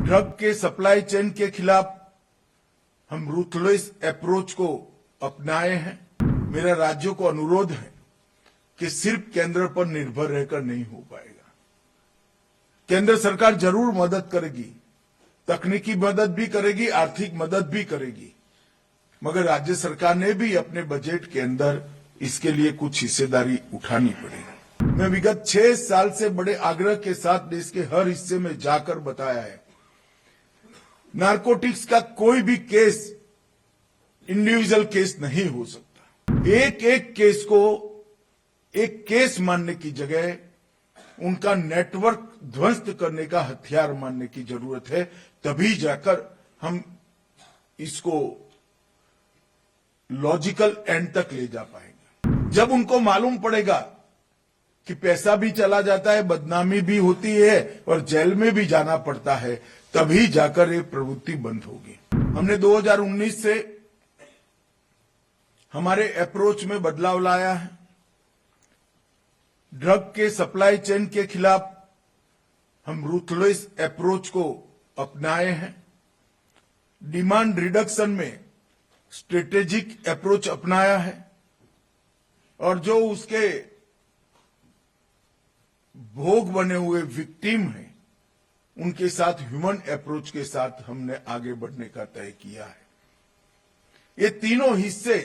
Drug के supply chain के खिलाफ हम रूथलेस अप्रोच को अपनाए हैं। मेरा राज्यों को अनुरोध है कि सिर्फ केंद्र पर निर्भर रहकर नहीं हो पाएगा। केंद्र सरकार जरूर मदद करेगी, तकनीकी मदद भी करेगी, आर्थिक मदद भी करेगी, मगर राज्य सरकार ने भी अपने बजट के अंदर इसके लिए कुछ हिस्सेदारी उठानी पड़ेगी। मैं विगत 6 साल से बड़े आग्रह के साथ देश के हर हिस्से में जाकर बताया है, नारकोटिक्स का कोई भी केस इंडिविजुअल केस नहीं हो सकता। एक एक केस को एक केस मानने की जगह उनका नेटवर्क ध्वस्त करने का हथियार मानने की जरूरत है, तभी जाकर हम इसको लॉजिकल एंड तक ले जा पाएंगे। जब उनको मालूम पड़ेगा कि पैसा भी चला जाता है, बदनामी भी होती है और जेल में भी जाना पड़ता है, तभी जाकर ये प्रवृत्ति बंद होगी। हमने 2019 से हमारे अप्रोच में बदलाव लाया है। ड्रग के सप्लाई चेन के खिलाफ हम रूथलेस अप्रोच को अपनाए हैं। डिमांड रिडक्शन में स्ट्रेटेजिक अप्रोच अपनाया है और जो उसके भोग बने हुए विक्टिम हैं, उनके साथ ह्यूमन अप्रोच के साथ हमने आगे बढ़ने का तय किया है। ये तीनों हिस्से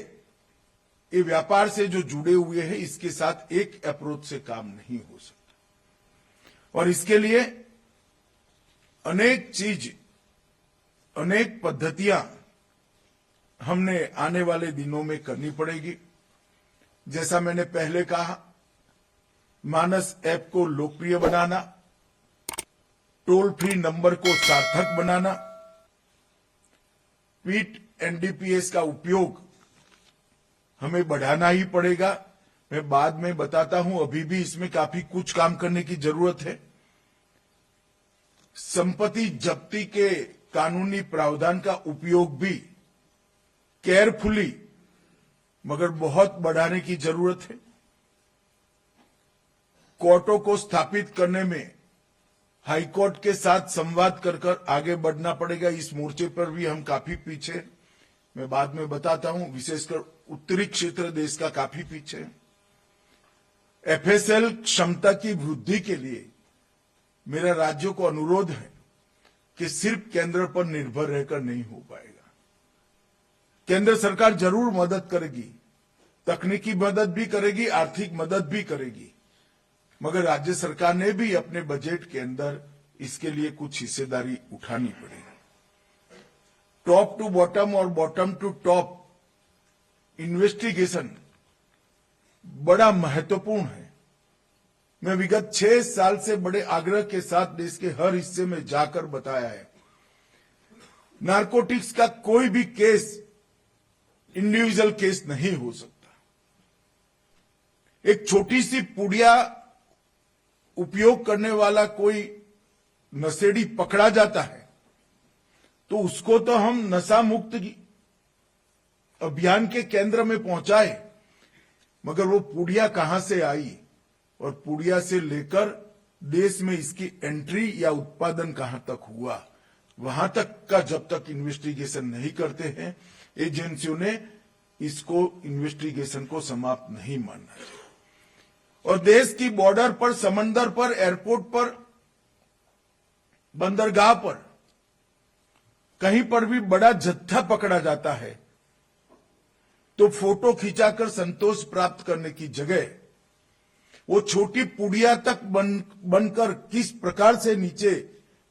ये व्यापार से जो जुड़े हुए हैं, इसके साथ एक अप्रोच से काम नहीं हो सकता और इसके लिए अनेक चीज, अनेक पद्धतियां हमने आने वाले दिनों में करनी पड़ेगी। जैसा मैंने पहले कहा, मानस ऐप को लोकप्रिय बनाना, टोल फ्री नंबर को सार्थक बनाना, पीट एनडीपीएस का उपयोग हमें बढ़ाना ही पड़ेगा। मैं बाद में बताता हूं, अभी भी इसमें काफी कुछ काम करने की जरूरत है। संपत्ति जब्ती के कानूनी प्रावधान का उपयोग भी केयरफुली मगर बहुत बढ़ाने की जरूरत है। कोर्टों को स्थापित करने में हाईकोर्ट के साथ संवाद कर आगे बढ़ना पड़ेगा। इस मोर्चे पर भी हम काफी पीछे हैं। मैं बाद में बताता हूं, विशेषकर उत्तरी क्षेत्र देश का काफी पीछे है। एफएसएल क्षमता की वृद्धि के लिए मेरा राज्यों को अनुरोध है कि सिर्फ केंद्र पर निर्भर रहकर नहीं हो पाएगा। केंद्र सरकार जरूर मदद करेगी, तकनीकी मदद भी करेगी, आर्थिक मदद भी करेगी, मगर राज्य सरकार ने भी अपने बजट के अंदर इसके लिए कुछ हिस्सेदारी उठानी पड़ेगी। टॉप टू बॉटम और बॉटम टू टॉप इन्वेस्टिगेशन बड़ा महत्वपूर्ण है। मैं विगत 6 साल से बड़े आग्रह के साथ देश के हर हिस्से में जाकर बताया है, नारकोटिक्स का कोई भी केस इंडिविजुअल केस नहीं हो सकता। एक छोटी सी पुड़िया उपयोग करने वाला कोई नशेड़ी पकड़ा जाता है तो उसको तो हम नशा मुक्त अभियान के केंद्र में पहुंचाए, मगर वो पुड़िया कहां से आई और पुड़िया से लेकर देश में इसकी एंट्री या उत्पादन कहां तक हुआ, वहां तक का जब तक इन्वेस्टिगेशन नहीं करते हैं, एजेंसियों ने इसको इन्वेस्टिगेशन को समाप्त नहीं मानना चाहिए। और देश की बॉर्डर पर, समंदर पर, एयरपोर्ट पर, बंदरगाह पर कहीं पर भी बड़ा जत्था पकड़ा जाता है तो फोटो खिंचाकर संतोष प्राप्त करने की जगह वो छोटी पुड़िया तक बनकर किस प्रकार से नीचे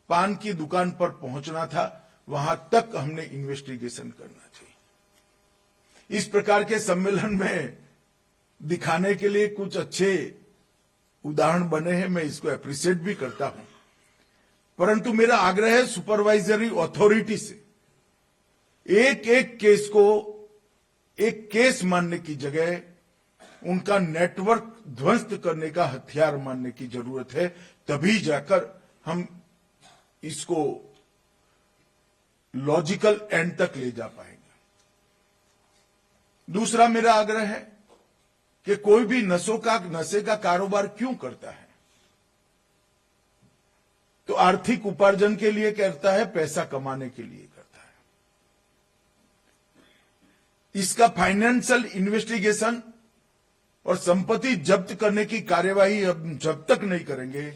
पान की दुकान पर पहुंचना था, वहां तक हमने इन्वेस्टिगेशन करना चाहिए। इस प्रकार के सम्मेलन में दिखाने के लिए कुछ अच्छे उदाहरण बने हैं, मैं इसको अप्रिशिएट भी करता हूं, परंतु मेरा आग्रह है सुपरवाइजरी अथॉरिटी से एक एक केस को एक केस मानने की जगह उनका नेटवर्क ध्वस्त करने का हथियार मानने की जरूरत है, तभी जाकर हम इसको लॉजिकल एंड तक ले जा पाएंगे। दूसरा मेरा आग्रह है कि कोई भी नशे का कारोबार क्यों करता है, तो आर्थिक उपार्जन के लिए करता है, पैसा कमाने के लिए करता है। इसका फाइनेंशियल इन्वेस्टिगेशन और संपत्ति जब्त करने की कार्यवाही अब जब तक नहीं करेंगे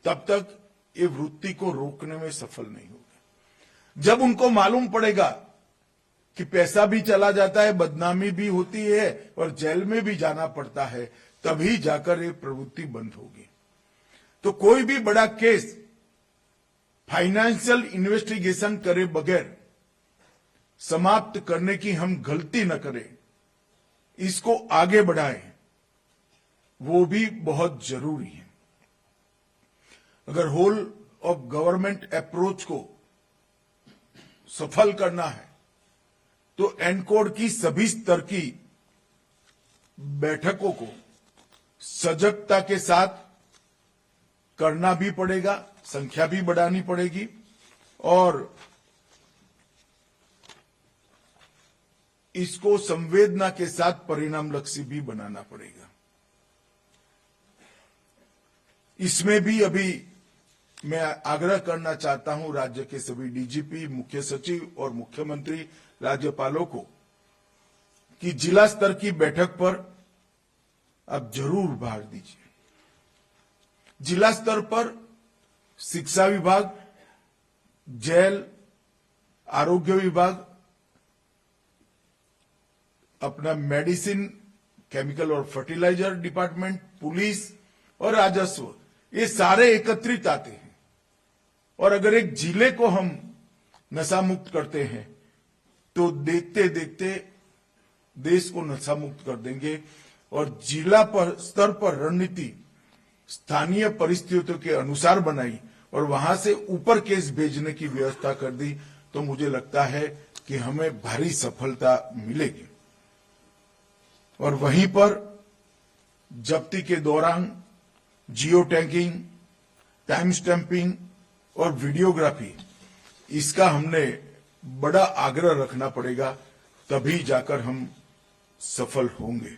तब तक ये वृत्ति को रोकने में सफल नहीं होगा। जब उनको मालूम पड़ेगा कि पैसा भी चला जाता है, बदनामी भी होती है और जेल में भी जाना पड़ता है, तभी जाकर ये प्रवृत्ति बंद होगी। तो कोई भी बड़ा केस फाइनेंशियल इन्वेस्टिगेशन करे बगैर समाप्त करने की हम गलती न करें, इसको आगे बढ़ाएं, वो भी बहुत जरूरी है। अगर होल ऑफ गवर्नमेंट अप्रोच को सफल करना है तो एनकोड की सभी स्तर की बैठकों को सजगता के साथ करना भी पड़ेगा, संख्या भी बढ़ानी पड़ेगी और इसको संवेदना के साथ परिणाम लक्ष्य भी बनाना पड़ेगा। इसमें भी अभी मैं आग्रह करना चाहता हूं राज्य के सभी डीजीपी, मुख्य सचिव और मुख्यमंत्री, राज्यपालों को कि जिला स्तर की बैठक पर आप जरूर भाग दीजिए। जिला स्तर पर शिक्षा विभाग, जेल, आरोग्य विभाग, अपना मेडिसिन, केमिकल और फर्टिलाइजर डिपार्टमेंट, पुलिस और राजस्व, ये सारे एकत्रित आते हैं। और अगर एक जिले को हम नशा मुक्त करते हैं तो देखते देखते देश को नशा मुक्त कर देंगे। और जिला पर स्तर पर रणनीति स्थानीय परिस्थितियों के अनुसार बनाई और वहां से ऊपर केस भेजने की व्यवस्था कर दी तो मुझे लगता है कि हमें भारी सफलता मिलेगी। और वहीं पर जब्ती के दौरान जियो टैगिंग, टाइम स्टैंपिंग और वीडियोग्राफी, इसका हमने बड़ा आग्रह रखना पड़ेगा, तभी जाकर हम सफल होंगे।